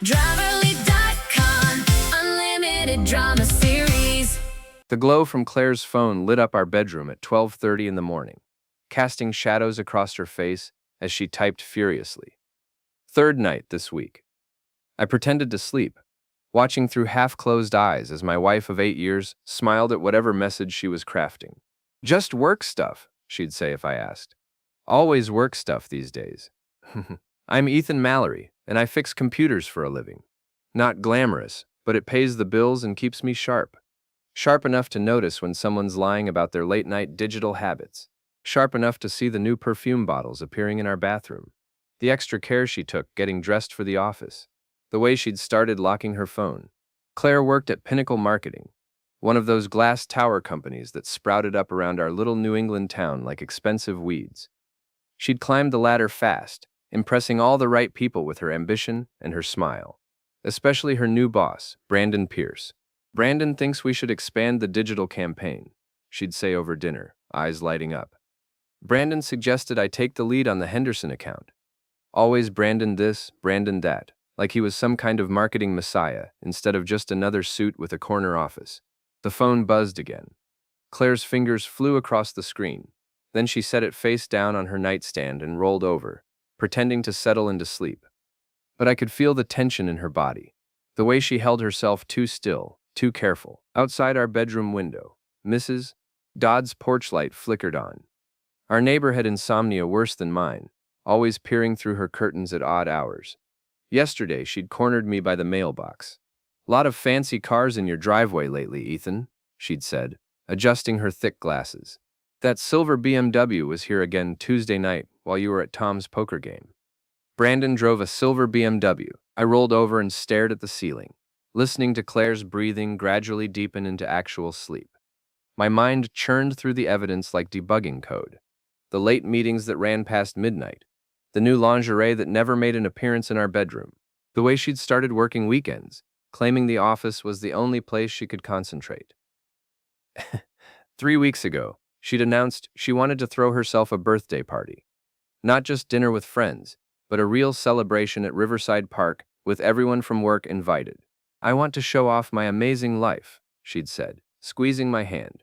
Driverly.com, unlimited drama series. The glow from Claire's phone lit up our bedroom at 12:30 in the morning, casting shadows across her face as she typed furiously. Third night this week. I pretended to sleep, watching through half-closed eyes as my wife of 8 years smiled at whatever message she was crafting. Just work stuff, she'd say if I asked. Always work stuff these days. I'm Ethan Mallory, and I fix computers for a living. Not glamorous, but it pays the bills and keeps me sharp. Sharp enough to notice when someone's lying about their late-night digital habits. Sharp enough to see the new perfume bottles appearing in our bathroom. The extra care she took getting dressed for the office. The way she'd started locking her phone. Claire worked at Pinnacle Marketing, one of those glass tower companies that sprouted up around our little New England town like expensive weeds. She'd climbed the ladder fast, impressing all the right people with her ambition and her smile. Especially her new boss, Brandon Pierce. Brandon thinks we should expand the digital campaign, she'd say over dinner, eyes lighting up. Brandon suggested I take the lead on the Henderson account. Always Brandon this, Brandon that, like he was some kind of marketing messiah instead of just another suit with a corner office. The phone buzzed again. Claire's fingers flew across the screen. Then she set it face down on her nightstand and rolled over, pretending to settle into sleep. But I could feel the tension in her body, the way she held herself too still, too careful. Outside our bedroom window, Mrs. Dodd's porch light flickered on. Our neighbor had insomnia worse than mine, always peering through her curtains at odd hours. Yesterday, she'd cornered me by the mailbox. "Lot of fancy cars in your driveway lately, Ethan," she'd said, adjusting her thick glasses. "That silver BMW was here again Tuesday night while you were at Tom's poker game." Brandon drove a silver BMW. I rolled over and stared at the ceiling, listening to Claire's breathing gradually deepen into actual sleep. My mind churned through the evidence like debugging code. The late meetings that ran past midnight. The new lingerie that never made an appearance in our bedroom. The way she'd started working weekends, claiming the office was the only place she could concentrate. 3 weeks ago, she'd announced she wanted to throw herself a birthday party. Not just dinner with friends, but a real celebration at Riverside Park with everyone from work invited. "I want to show off my amazing life," she'd said, squeezing my hand.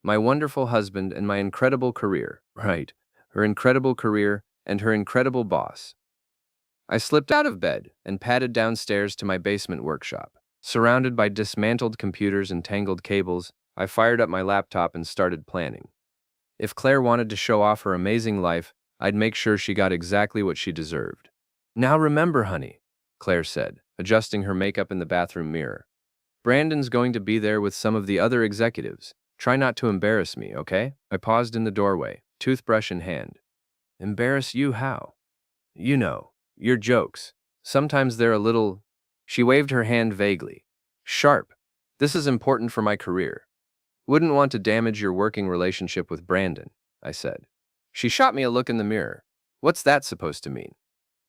"My wonderful husband and my incredible career." Right, her incredible career and her incredible boss. I slipped out of bed and padded downstairs to my basement workshop. Surrounded by dismantled computers and tangled cables, I fired up my laptop and started planning. If Claire wanted to show off her amazing life, I'd make sure she got exactly what she deserved. "Now remember, honey," Claire said, adjusting her makeup in the bathroom mirror. "Brandon's going to be there with some of the other executives. Try not to embarrass me, okay?" I paused in the doorway, toothbrush in hand. "Embarrass you how?" "You know, your jokes. Sometimes they're a little..." She waved her hand vaguely. "Sharp. This is important for my career. Wouldn't want to damage your working relationship with Brandon," I said. She shot me a look in the mirror. "What's that supposed to mean?"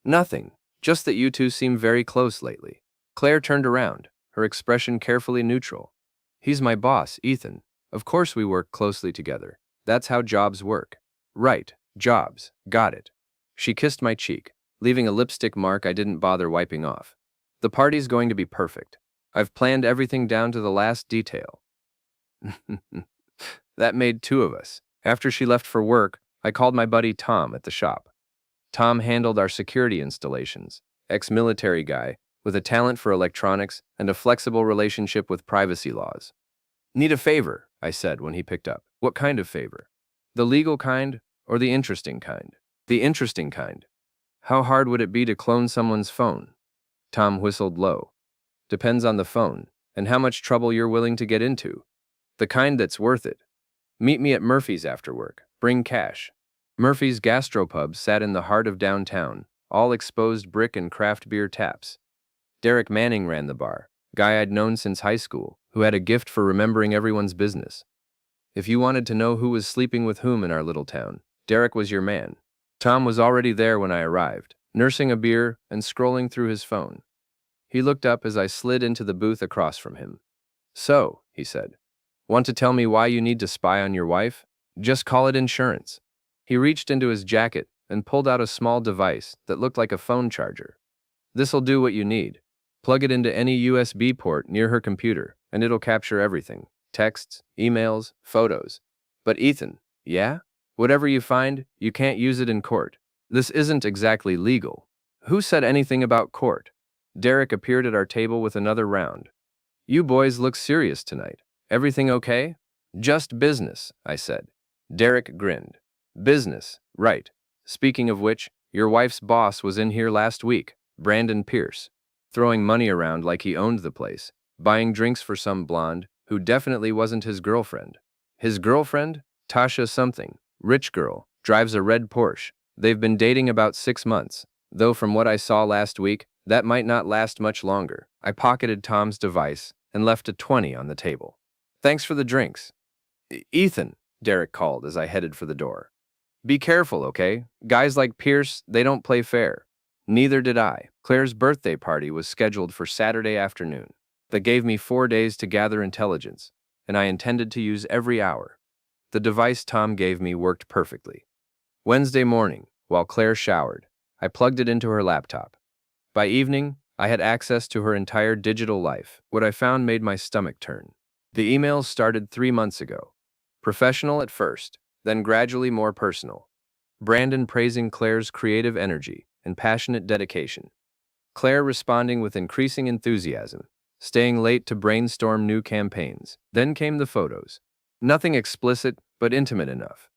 "Nothing. Just that you two seem very close lately." Claire turned around, her expression carefully neutral. "He's my boss, Ethan. Of course we work closely together. That's how jobs work." "Right, jobs. Got it." She kissed my cheek, leaving a lipstick mark I didn't bother wiping off. "The party's going to be perfect. I've planned everything down to the last detail." That made 2 of us. After she left for work, I called my buddy Tom at the shop. Tom handled our security installations, ex-military guy, with a talent for electronics and a flexible relationship with privacy laws. "Need a favor," I said when he picked up. "What kind of favor? The legal kind or the interesting kind?" "The interesting kind." "How hard would it be to clone someone's phone?" Tom whistled low. "Depends on the phone and how much trouble you're willing to get into. The kind that's worth it. Meet me at Murphy's after work. Bring cash." Murphy's gastropub sat in the heart of downtown, all exposed brick and craft beer taps. Derek Manning ran the bar, guy I'd known since high school, who had a gift for remembering everyone's business. If you wanted to know who was sleeping with whom in our little town, Derek was your man. Tom was already there when I arrived, nursing a beer and scrolling through his phone. He looked up as I slid into the booth across from him. "So," he said, "want to tell me why you need to spy on your wife? Just call it insurance." He reached into his jacket and pulled out a small device that looked like a phone charger. "This'll do what you need. Plug it into any USB port near her computer, and it'll capture everything. Texts, emails, photos. But Ethan, yeah? Whatever you find, you can't use it in court. This isn't exactly legal. Who said anything about court? Derek appeared at our table with another round. You boys look serious tonight. Everything okay? Just business, I said. Derek grinned. Business, right. Speaking of which, your wife's boss was in here last week, Brandon Pierce, throwing money around like he owned the place, buying drinks for some blonde who definitely wasn't his girlfriend. His girlfriend? Tasha something. Rich girl. Drives a red Porsche. They've been dating about 6 months, though from what I saw last week, that might not last much longer. I pocketed Tom's device and left a 20 on the table. Thanks for the drinks. Ethan, Derek called as I headed for the door. Be careful, okay? Guys like Pierce, they don't play fair. Neither did I. Claire's birthday party was scheduled for Saturday afternoon. That gave me 4 days to gather intelligence, and I intended to use every hour. The device Tom gave me worked perfectly. Wednesday morning, while Claire showered, I plugged it into her laptop. By evening, I had access to her entire digital life. What I found made my stomach turn. The emails started 3 months ago. Professional at first, then gradually more personal. Brandon praising Claire's creative energy and passionate dedication. Claire responding with increasing enthusiasm, staying late to brainstorm new campaigns. Then came the photos. Nothing explicit, but intimate enough.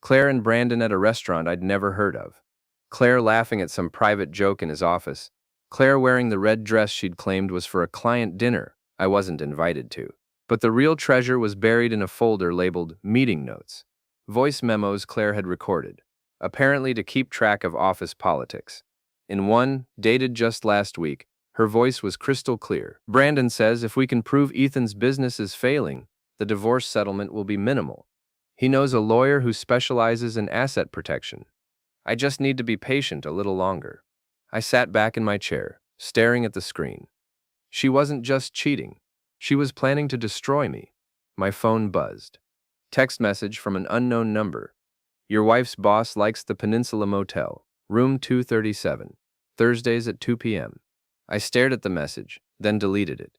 Claire and Brandon at a restaurant I'd never heard of. Claire laughing at some private joke in his office. Claire wearing the red dress she'd claimed was for a client dinner I wasn't invited to. But the real treasure was buried in a folder labeled Meeting Notes. Voice memos Claire had recorded, apparently to keep track of office politics. In one, dated just last week, her voice was crystal clear. Brandon says if we can prove Ethan's business is failing, the divorce settlement will be minimal. He knows a lawyer who specializes in asset protection. I just need to be patient a little longer. I sat back in my chair, staring at the screen. She wasn't just cheating. She was planning to destroy me. My phone buzzed. Text message from an unknown number. Your wife's boss likes the Peninsula Motel, room 237, Thursdays at 2 p.m. I stared at the message, then deleted it.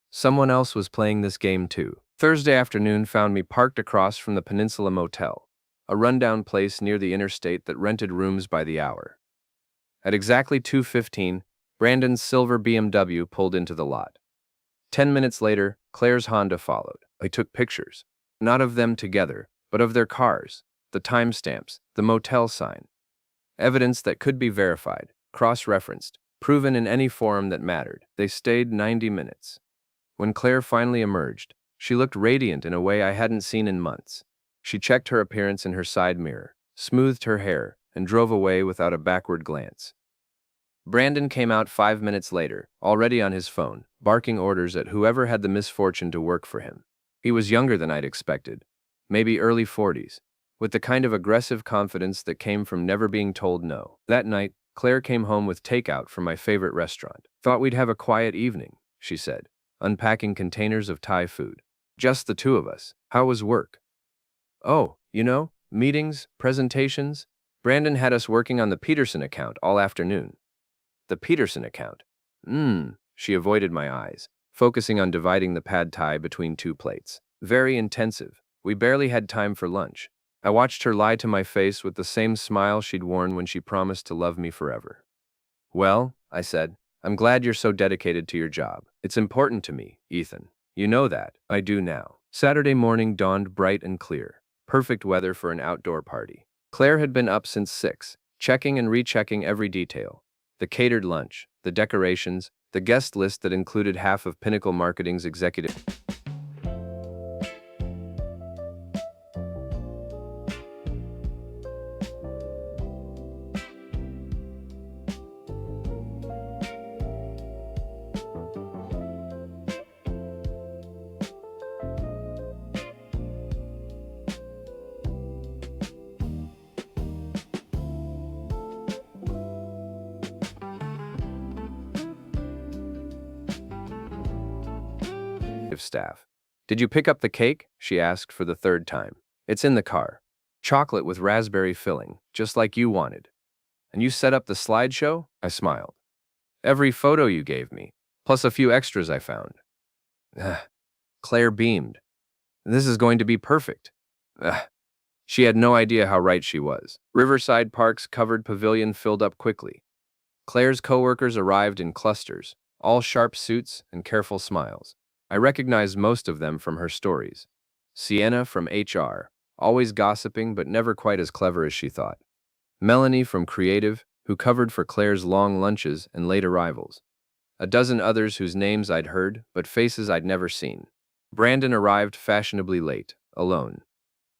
Someone else was playing this game too. Thursday afternoon found me parked across from the Peninsula Motel, a rundown place near the interstate that rented rooms by the hour. At exactly 2:15, Brandon's silver BMW pulled into the lot. 10 minutes later, Claire's Honda followed. I took pictures, not of them together, but of their cars, the timestamps, the motel sign. Evidence that could be verified, cross-referenced, proven in any forum that mattered. They stayed 90 minutes. When Claire finally emerged, she looked radiant in a way I hadn't seen in months. She checked her appearance in her side mirror, smoothed her hair, and drove away without a backward glance. Brandon came out 5 minutes later, already on his phone, barking orders at whoever had the misfortune to work for him. He was younger than I'd expected, maybe early 40s, with the kind of aggressive confidence that came from never being told no. That night, Claire came home with takeout from my favorite restaurant. Thought we'd have a quiet evening, she said, unpacking containers of Thai food. Just the two of us. How was work? Oh, meetings, presentations. Brandon had us working on the Peterson account all afternoon. The Peterson account. She avoided my eyes, focusing on dividing the pad thai between 2 plates. Very intensive. We barely had time for lunch. I watched her lie to my face with the same smile she'd worn when she promised to love me forever. Well, I said, I'm glad you're so dedicated to your job. It's important to me, Ethan. You know that. I do now. Saturday morning dawned bright and clear. Perfect weather for an outdoor party. Claire had been up since 6, checking and rechecking every detail. The catered lunch, the decorations, the guest list that included half of Pinnacle Marketing's executive staff. Did you pick up the cake? She asked for the 3rd time. It's in the car. Chocolate with raspberry filling, just like you wanted. And you set up the slideshow? I smiled. Every photo you gave me. plus a few extras I found. Claire beamed. This is going to be perfect. She had no idea how right she was. Riverside Park's covered pavilion filled up quickly. Claire's coworkers arrived in clusters, all sharp suits and careful smiles. I recognized most of them from her stories. Sienna from HR, always gossiping but never quite as clever as she thought. Melanie from Creative, who covered for Claire's long lunches and late arrivals. A dozen others whose names I'd heard, but faces I'd never seen. Brandon arrived fashionably late, alone.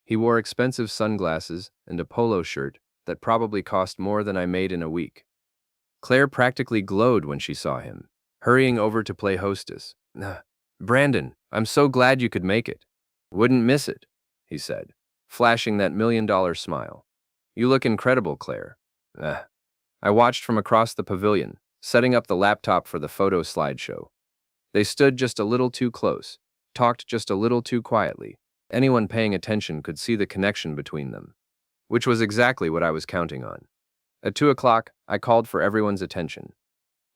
He wore expensive sunglasses and a polo shirt that probably cost more than I made in a week. Claire practically glowed when she saw him, hurrying over to play hostess. Brandon, I'm so glad you could make it. Wouldn't miss it, he said, flashing that $1,000,000 smile. You look incredible, Claire. I watched from across the pavilion, setting up the laptop for the photo slideshow. They stood just a little too close, talked just a little too quietly. Anyone paying attention could see the connection between them, which was exactly what I was counting on. At 2 o'clock, I called for everyone's attention.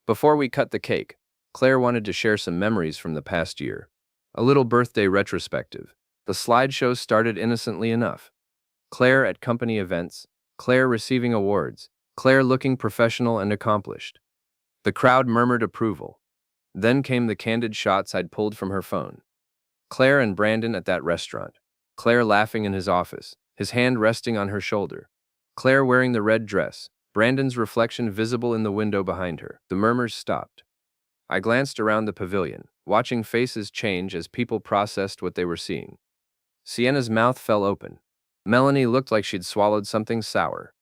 Before we cut the cake, Claire wanted to share some memories from the past year. A little birthday retrospective. The slideshow started innocently enough. Claire at company events, Claire receiving awards, Claire looking professional and accomplished. The crowd murmured approval. Then came the candid shots I'd pulled from her phone. Claire and Brandon at that restaurant. Claire laughing in his office, his hand resting on her shoulder. Claire wearing the red dress, Brandon's reflection visible in the window behind her. The murmurs stopped. I glanced around the pavilion, watching faces change as people processed what they were seeing. Sienna's mouth fell open. Melanie looked like she'd swallowed something sour.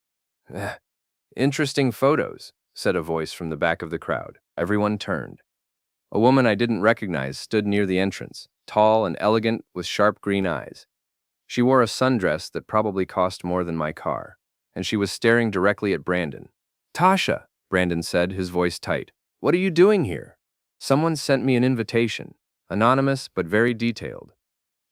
Interesting photos, said a voice from the back of the crowd. Everyone turned. A woman I didn't recognize stood near the entrance, tall and elegant with sharp green eyes. She wore a sundress that probably cost more than my car, and she was staring directly at Brandon. Tasha, Brandon said, his voice tight. What are you doing here? Someone sent me an invitation, anonymous but very detailed.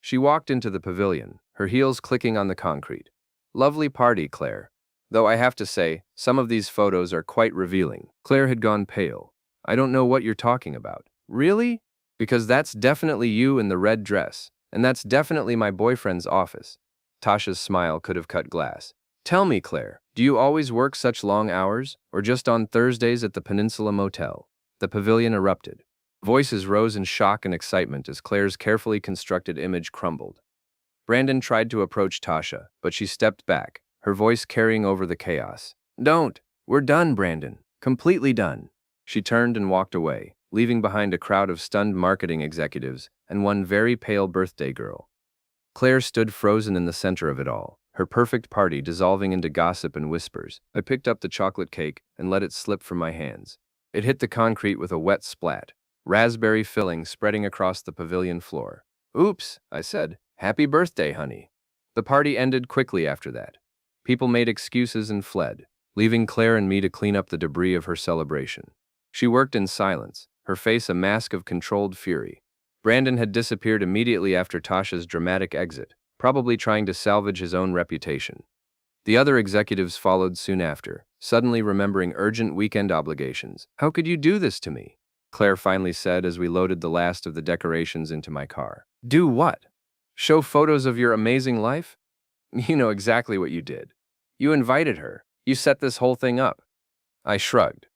She walked into the pavilion, her heels clicking on the concrete. Lovely party, Claire. Though I have to say, some of these photos are quite revealing. Claire had gone pale. I don't know what you're talking about. Really? Because that's definitely you in the red dress, and that's definitely my boyfriend's office. Tasha's smile could have cut glass. Tell me, Claire, do you always work such long hours, or just on Thursdays at the Peninsula Motel? The pavilion erupted. Voices rose in shock and excitement as Claire's carefully constructed image crumbled. Brandon tried to approach Tasha, but she stepped back, her voice carrying over the chaos. Don't. We're done, Brandon. Completely done. She turned and walked away, leaving behind a crowd of stunned marketing executives and one very pale birthday girl. Claire stood frozen in the center of it all, her perfect party dissolving into gossip and whispers. I picked up the chocolate cake and let it slip from my hands. It hit the concrete with a wet splat, raspberry filling spreading across the pavilion floor. Oops, I said. Happy birthday, honey. The party ended quickly after that. People made excuses and fled, leaving Claire and me to clean up the debris of her celebration. She worked in silence, her face a mask of controlled fury. Brandon had disappeared immediately after Tasha's dramatic exit, probably trying to salvage his own reputation. The other executives followed soon after, suddenly remembering urgent weekend obligations. How could you do this to me? Claire finally said as we loaded the last of the decorations into my car. Do what? Show photos of your amazing life? You know exactly what you did. You invited her. You set this whole thing up. I shrugged.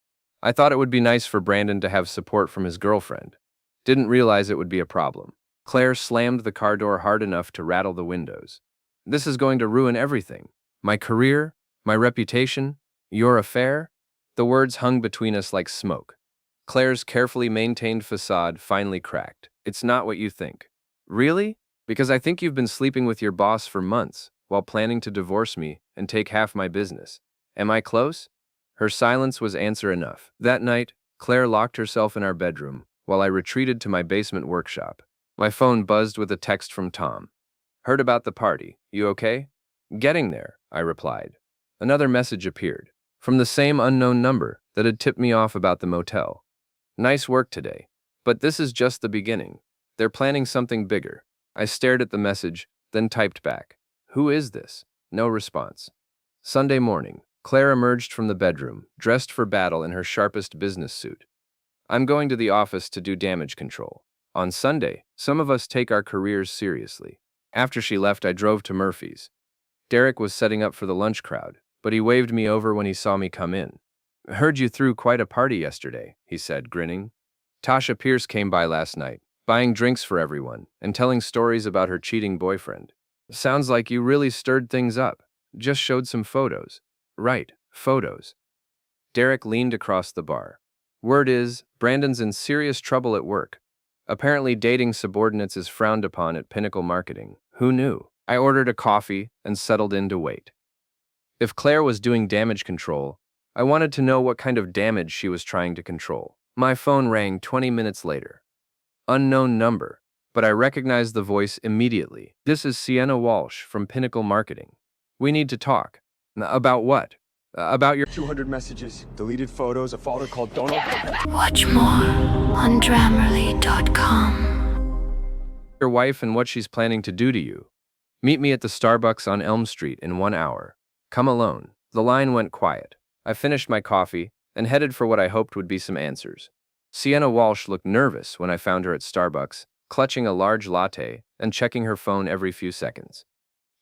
I thought it would be nice for Brandon to have support from his girlfriend. Didn't realize it would be a problem. Claire slammed the car door hard enough to rattle the windows. This is going to ruin everything. My career, my reputation, your affair. The words hung between us like smoke. Claire's carefully maintained facade finally cracked. It's not what you think. Really? Because I think you've been sleeping with your boss for months, while planning to divorce me and take half my business. Am I close? Her silence was answer enough. That night, Claire locked herself in our bedroom, while I retreated to my basement workshop. My phone buzzed with a text from Tom. Heard about the party. You okay? Getting there, I replied. Another message appeared, from the same unknown number that had tipped me off about the motel. Nice work today. But this is just the beginning. They're planning something bigger. I stared at the message, then typed back. Who is this? No response. Sunday morning, Claire emerged from the bedroom, dressed for battle in her sharpest business suit. I'm going to the office to do damage control. On Sunday, some of us take our careers seriously. After she left, I drove to Murphy's. Derek was setting up for the lunch crowd, but he waved me over when he saw me come in. Heard you threw quite a party yesterday, he said, grinning. Tasha Pierce came by last night, buying drinks for everyone and telling stories about her cheating boyfriend. Sounds like you really stirred things up. Just showed some photos. Right, photos. Derek leaned across the bar. Word is, Brandon's in serious trouble at work. Apparently dating subordinates is frowned upon at Pinnacle Marketing. Who knew? I ordered a coffee and settled in to wait. If Claire was doing damage control, I wanted to know what kind of damage she was trying to control. My phone rang 20 minutes later. Unknown number, but I recognized the voice immediately. This is Sienna Walsh from Pinnacle Marketing. We need to talk. About what? About your 200 messages, deleted photos, a folder called Don't Open. Watch more on Grammarly.com. wife and what she's planning to do to you. Meet me at the Starbucks on Elm Street in 1 hour. Come alone. The line went quiet. I finished my coffee and headed for what I hoped would be some answers. Sienna Walsh looked nervous when I found her at Starbucks, clutching a large latte and checking her phone every few seconds.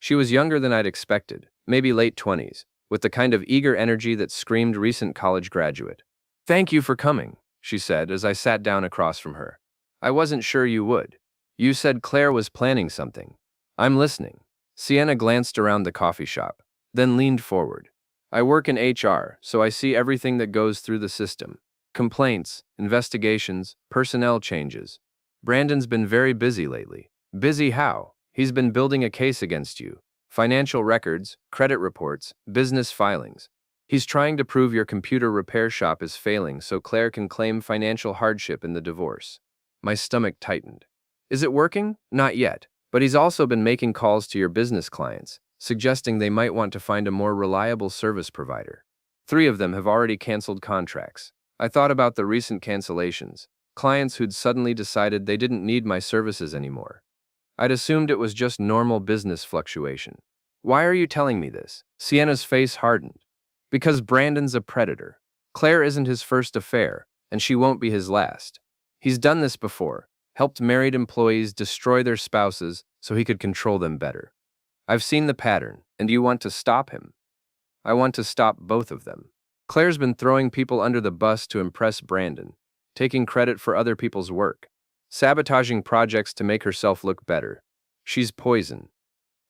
She was younger than I'd expected, maybe late 20s, with the kind of eager energy that screamed recent college graduate. Thank you for coming, she said as I sat down across from her. I wasn't sure you would. You said Claire was planning something. I'm listening. Sienna glanced around the coffee shop, then leaned forward. I work in HR, so I see everything that goes through the system. Complaints, investigations, personnel changes. Brandon's been very busy lately. Busy how? He's been building a case against you. Financial records, credit reports, business filings. He's trying to prove your computer repair shop is failing so Claire can claim financial hardship in the divorce. My stomach tightened. Is it working? Not yet. But he's also been making calls to your business clients, suggesting they might want to find a more reliable service provider. 3 of them have already canceled contracts. I thought about the recent cancellations, clients who'd suddenly decided they didn't need my services anymore. I'd assumed it was just normal business fluctuation. Why are you telling me this? Sienna's face hardened. Because Brandon's a predator. Claire isn't his first affair, and she won't be his last. He's done this before, helped married employees destroy their spouses so he could control them better. I've seen the pattern, and you want to stop him? I want to stop both of them. Claire's been throwing people under the bus to impress Brandon, taking credit for other people's work, sabotaging projects to make herself look better. She's poison.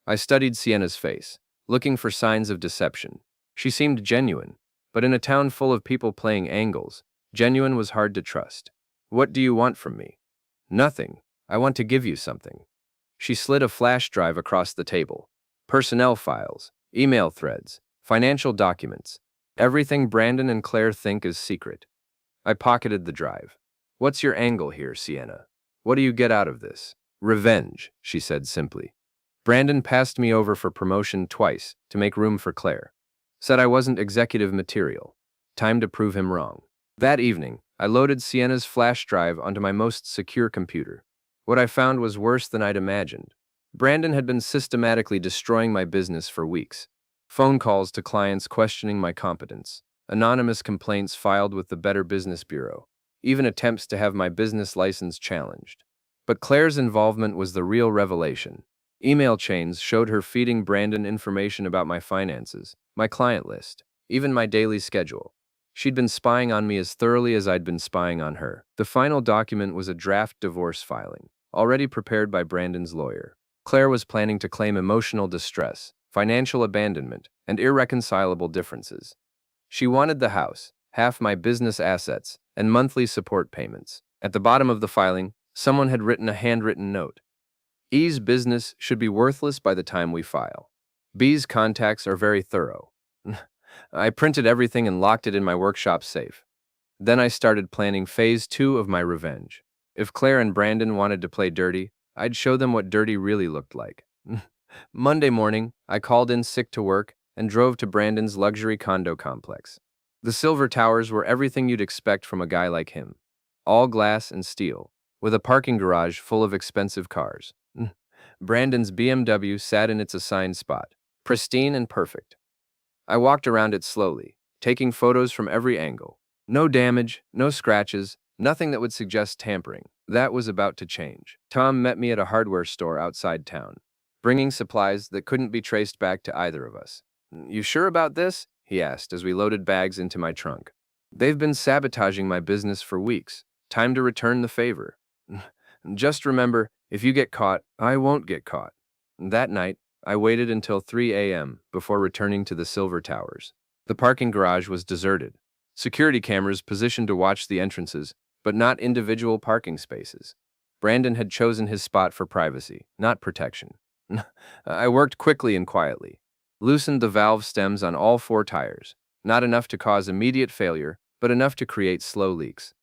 I studied Sienna's face, looking for signs of deception. She seemed genuine, but in a town full of people playing angles, genuine was hard to trust. What do you want from me? Nothing. I want to give you something. She slid a flash drive across the table. Personnel files, email threads, financial documents. Everything Brandon and Claire think is secret. I pocketed the drive. What's your angle here, Sienna? What do you get out of this? Revenge, she said simply. Brandon passed me over for promotion twice to make room for Claire. Said I wasn't executive material. Time to prove him wrong. That evening, I loaded Sienna's flash drive onto my most secure computer. What I found was worse than I'd imagined. Brandon had been systematically destroying my business for weeks. Phone calls to clients questioning my competence, anonymous complaints filed with the Better Business Bureau, even attempts to have my business license challenged. But Claire's involvement was the real revelation. Email chains showed her feeding Brandon information about my finances, my client list, even my daily schedule. She'd been spying on me as thoroughly as I'd been spying on her. The final document was a draft divorce filing, already prepared by Brandon's lawyer. Claire was planning to claim emotional distress, financial abandonment, and irreconcilable differences. She wanted the house, half my business assets, and monthly support payments. At the bottom of the filing, someone had written a handwritten note. E's business should be worthless by the time we file. B's contacts are very thorough. I printed everything and locked it in my workshop safe. Then I started planning phase 2 of my revenge. If Claire and Brandon wanted to play dirty, I'd show them what dirty really looked like. Monday morning, I called in sick to work and drove to Brandon's luxury condo complex. The Silver Towers were everything you'd expect from a guy like him. All glass and steel, with a parking garage full of expensive cars. Brandon's BMW sat in its assigned spot, pristine and perfect. I walked around it slowly, taking photos from every angle. No damage, no scratches, Nothing that would suggest tampering. That was about to change. Tom met me at a hardware store outside town, bringing supplies that couldn't be traced back to either of us. "You sure about this?" he asked as we loaded bags into my trunk. "They've been sabotaging my business for weeks. Time to return the favor." "Just remember, if you get caught, I won't get caught." That night, I waited until 3 a.m. before returning to the Silver Towers. The parking garage was deserted. Security cameras positioned to watch the entrances, but not individual parking spaces. Brandon had chosen his spot for privacy, not protection. I worked quickly and quietly. Loosened the valve stems on all 4 tires, not enough to cause immediate failure, but enough to create slow leaks.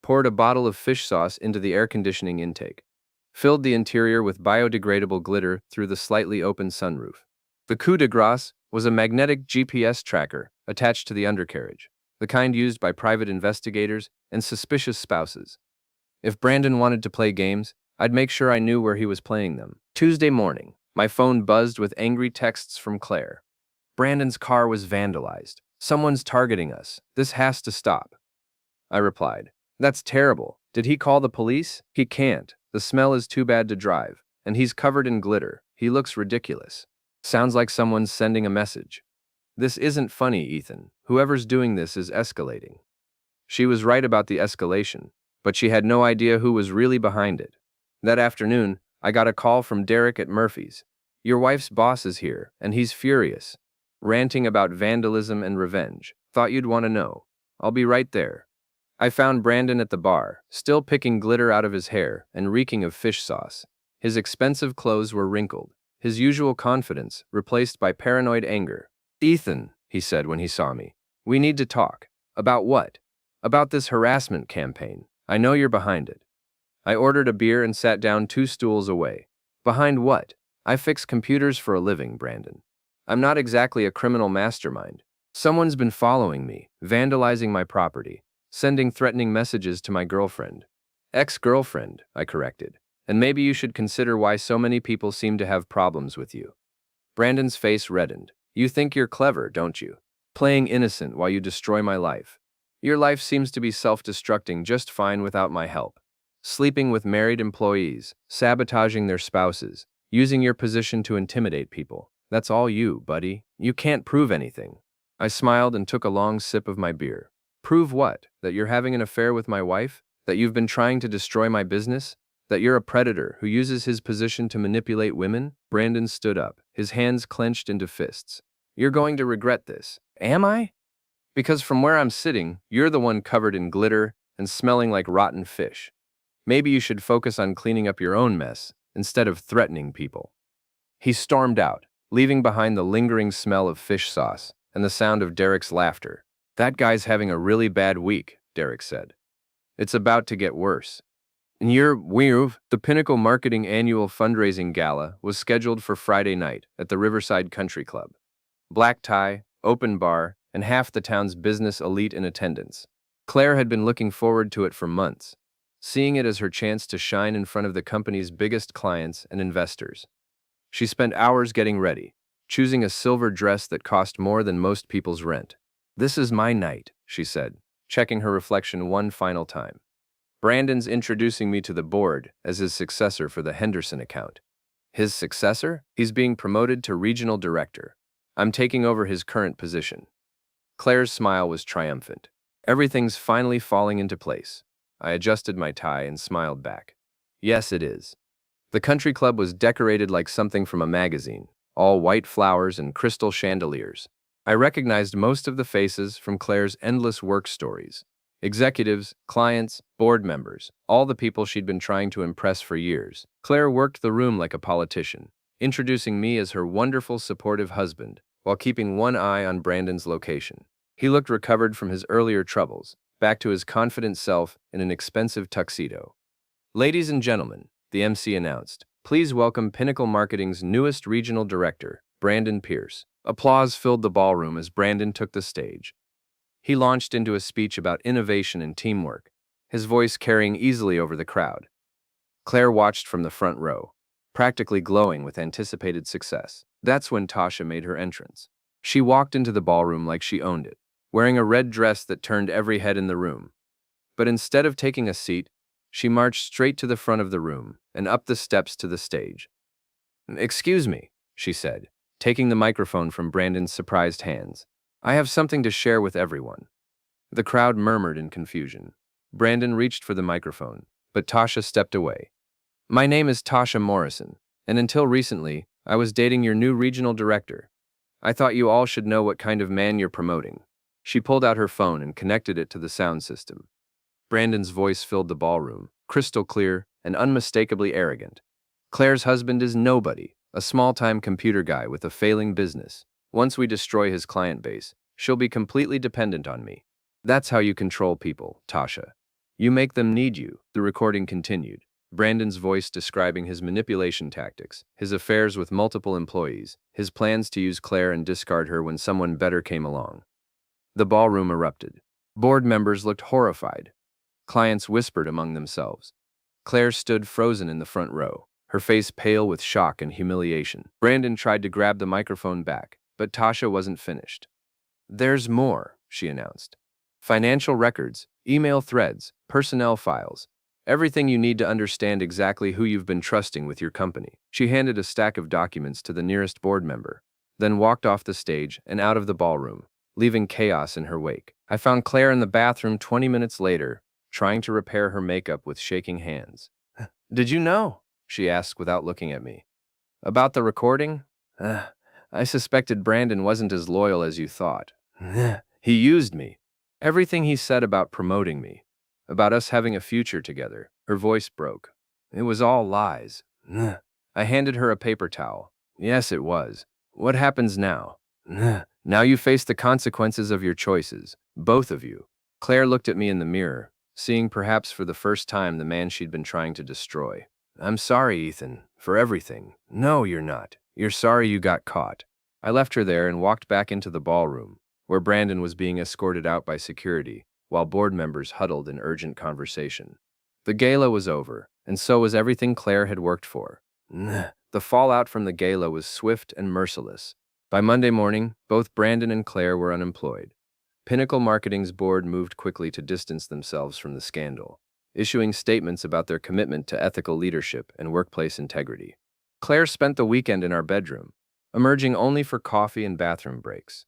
Poured a bottle of fish sauce into the air conditioning intake. Filled the interior with biodegradable glitter through the slightly open sunroof. The coup de grace was a magnetic GPS tracker attached to the undercarriage, the kind used by private investigators and suspicious spouses. If Brandon wanted to play games, I'd make sure I knew where he was playing them. Tuesday morning, my phone buzzed with angry texts from Claire. "Brandon's car was vandalized. Someone's targeting us. This has to stop." I replied, "That's terrible. Did he call the police?" "He can't. The smell is too bad to drive, and he's covered in glitter. He looks ridiculous." Sounds like someone's sending a message. "This isn't funny, Ethan. Whoever's doing this is escalating." She was right about the escalation, but she had no idea who was really behind it. That afternoon, I got a call from Derek at Murphy's. "Your wife's boss is here, and he's furious. Ranting about vandalism and revenge. Thought you'd want to know. I'll be right there." I found Brandon at the bar, still picking glitter out of his hair and reeking of fish sauce. His expensive clothes were wrinkled, his usual confidence replaced by paranoid anger. "Ethan," he said when he saw me, "we need to talk." "About what?" "About this harassment campaign. I know you're behind it." I ordered a beer and sat down 2 stools away. "Behind what?" "I fix computers for a living, Brandon. I'm not exactly a criminal mastermind. Someone's been following me, vandalizing my property, sending threatening messages to my girlfriend." "Ex-girlfriend," I corrected. "And maybe you should consider why so many people seem to have problems with you." Brandon's face reddened. "You think you're clever, don't you? Playing innocent while you destroy my life. Your life seems to be self-destructing just fine without my help. Sleeping with married employees, sabotaging their spouses, using your position to intimidate people. That's all you, buddy. You can't prove anything." I smiled and took a long sip of my beer. "Prove what? That you're having an affair with my wife? That you've been trying to destroy my business? That you're a predator who uses his position to manipulate women?" Brandon stood up, his hands clenched into fists. "You're going to regret this." "Am I?" "Because from where I'm sitting, you're the one covered in glitter and smelling like rotten fish. Maybe you should focus on cleaning up your own mess instead of threatening people." He stormed out, leaving behind the lingering smell of fish sauce and the sound of Derek's laughter. "That guy's having a really bad week," Derek said. "It's about to get worse." The Pinnacle Marketing Annual Fundraising Gala was scheduled for Friday night at the Riverside Country Club. Black tie, open bar, and half the town's business elite in attendance. Claire had been looking forward to it for months, seeing it as her chance to shine in front of the company's biggest clients and investors. She spent hours getting ready, choosing a silver dress that cost more than most people's rent. "This is my night," she said, checking her reflection one final time. "Brandon's introducing me to the board as his successor for the Henderson account." "His successor?" "He's being promoted to regional director. I'm taking over his current position." Claire's smile was triumphant. "Everything's finally falling into place." I adjusted my tie and smiled back. "Yes, it is." The country club was decorated like something from a magazine, all white flowers and crystal chandeliers. I recognized most of the faces from Claire's endless work stories. Executives, clients, board members, all the people she'd been trying to impress for years. Claire worked the room like a politician, introducing me as her wonderful, supportive husband, while keeping one eye on Brandon's location. He looked recovered from his earlier troubles, back to his confident self in an expensive tuxedo. "Ladies and gentlemen," the MC announced, "please welcome Pinnacle Marketing's newest regional director, Brandon Pierce." Applause filled the ballroom as Brandon took the stage. He launched into a speech about innovation and teamwork, his voice carrying easily over the crowd. Claire watched from the front row, practically glowing with anticipated success. That's when Tasha made her entrance. She walked into the ballroom like she owned it, wearing a red dress that turned every head in the room. But instead of taking a seat, she marched straight to the front of the room and up the steps to the stage. "Excuse me," she said, taking the microphone from Brandon's surprised hands. "I have something to share with everyone." The crowd murmured in confusion. Brandon reached for the microphone, but Tasha stepped away. "My name is Tasha Morrison, and until recently, I was dating your new regional director. I thought you all should know what kind of man you're promoting." She pulled out her phone and connected it to the sound system. Brandon's voice filled the ballroom, crystal clear and unmistakably arrogant. "Claire's husband is nobody, a small-time computer guy with a failing business. Once we destroy his client base, she'll be completely dependent on me. That's how you control people, Tasha. You make them need you." The recording continued, Brandon's voice describing his manipulation tactics, his affairs with multiple employees, his plans to use Claire and discard her when someone better came along. The ballroom erupted. Board members looked horrified. Clients whispered among themselves. Claire stood frozen in the front row, her face pale with shock and humiliation. Brandon tried to grab the microphone back, but Tasha wasn't finished. "There's more," she announced. "Financial records, email threads, personnel files, everything you need to understand exactly who you've been trusting with your company." She handed a stack of documents to the nearest board member, then walked off the stage and out of the ballroom, leaving chaos in her wake. I found Claire in the bathroom 20 minutes later, trying to repair her makeup with shaking hands. "Did you know?" she asked without looking at me. "About the recording? I suspected Brandon wasn't as loyal as you thought. He used me. Everything he said about promoting me, about us having a future together." Her voice broke. "It was all lies." I handed her a paper towel. "Yes, it was. What happens now?" "Now you face the consequences of your choices, both of you." Claire looked at me in the mirror, seeing perhaps for the first time the man she'd been trying to destroy. "I'm sorry, Ethan, for everything." "No, you're not. You're sorry you got caught." I left her there and walked back into the ballroom, where Brandon was being escorted out by security, while board members huddled in urgent conversation. The gala was over, and so was everything Claire had worked for. The fallout from the gala was swift and merciless. By Monday morning, both Brandon and Claire were unemployed. Pinnacle Marketing's board moved quickly to distance themselves from the scandal, issuing statements about their commitment to ethical leadership and workplace integrity. Claire spent the weekend in our bedroom, emerging only for coffee and bathroom breaks.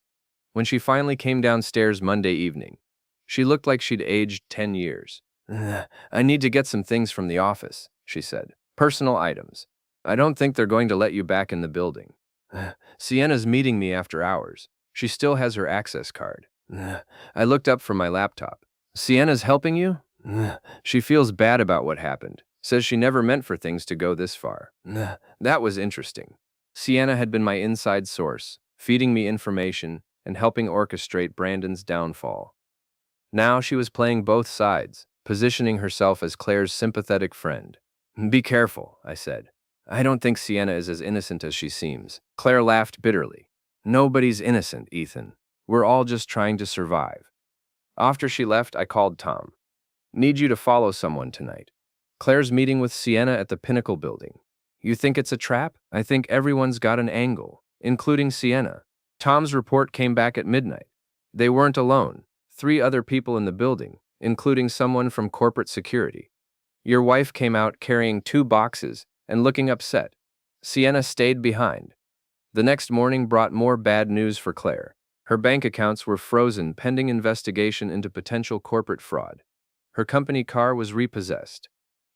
When she finally came downstairs Monday evening, she looked like she'd aged 10 years. "I need to get some things from the office," she said. "Personal items. I don't think they're going to let you back in the building. Sienna's meeting me after hours. She still has her access card." I looked up from my laptop. "Sienna's helping you?" "She feels bad about what happened. Says she never meant for things to go this far." That was interesting. Sienna had been my inside source, feeding me information and helping orchestrate Brandon's downfall. Now she was playing both sides, positioning herself as Claire's sympathetic friend. "Be careful," I said. "I don't think Sienna is as innocent as she seems." Claire laughed bitterly. "Nobody's innocent, Ethan. We're all just trying to survive." After she left, I called Tom. "Need you to follow someone tonight. Claire's meeting with Sienna at the Pinnacle building. You think it's a trap? I think everyone's got an angle, including Sienna." Tom's report came back at midnight. They weren't alone. 3 other people in the building, including someone from corporate security. Your wife came out carrying 2 boxes and looking upset. Sienna stayed behind. The next morning brought more bad news for Claire. Her bank accounts were frozen pending investigation into potential corporate fraud. Her company car was repossessed.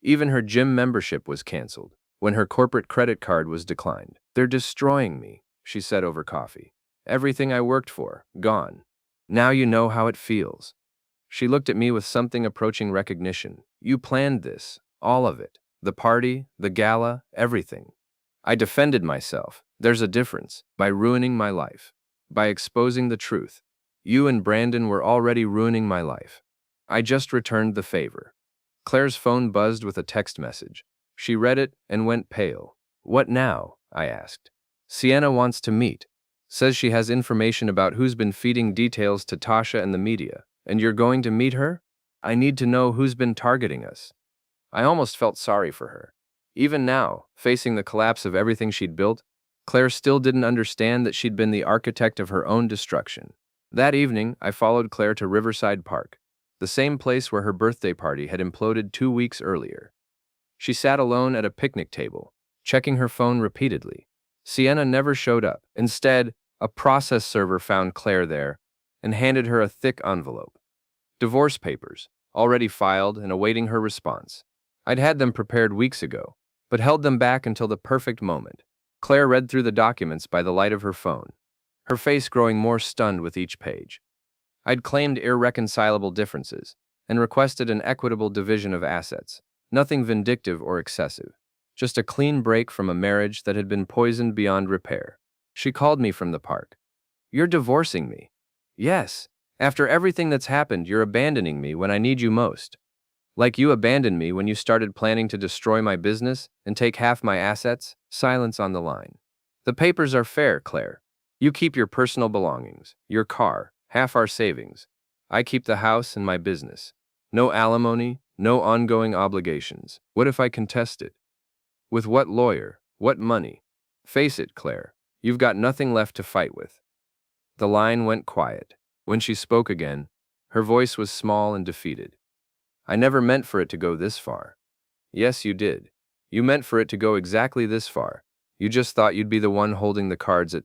Even her gym membership was canceled when her corporate credit card was declined. "They're destroying me," she said over coffee. "Everything I worked for, gone. Now you know how it feels." She looked at me with something approaching recognition. "You planned this, all of it. The party, the gala, everything." I defended myself. "There's a difference. By ruining my life. By exposing the truth. You and Brandon were already ruining my life. I just returned the favor." Claire's phone buzzed with a text message. She read it and went pale. "What now?" I asked. "Sienna wants to meet. Says she has information about who's been feeding details to Tasha and the media. And you're going to meet her? I need to know who's been targeting us." I almost felt sorry for her. Even now, facing the collapse of everything she'd built, Claire still didn't understand that she'd been the architect of her own destruction. That evening, I followed Claire to Riverside Park. the same place where her birthday party had imploded 2 weeks earlier. She sat alone at a picnic table, checking her phone repeatedly. Sienna never showed up. Instead, a process server found Claire there and handed her a thick envelope. Divorce papers, already filed and awaiting her response. I'd had them prepared weeks ago, but held them back until the perfect moment. Claire read through the documents by the light of her phone, her face growing more stunned with each page. I'd claimed irreconcilable differences and requested an equitable division of assets, nothing vindictive or excessive, just a clean break from a marriage that had been poisoned beyond repair. She called me from the park. "You're divorcing me." "Yes. After everything that's happened, you're abandoning me when I need you most. Like you abandoned me when you started planning to destroy my business and take half my assets." Silence on the line. "The papers are fair, Claire. You keep your personal belongings, your car, half our savings. I keep the house and my business. No alimony, no ongoing obligations. What if I contest it? With what lawyer? What money? Face it, Claire. You've got nothing left to fight with." The line went quiet. When she spoke again, her voice was small and defeated. "I never meant for it to go this far." "Yes, you did. You meant for it to go exactly this far. You just thought you'd be the one holding the cards at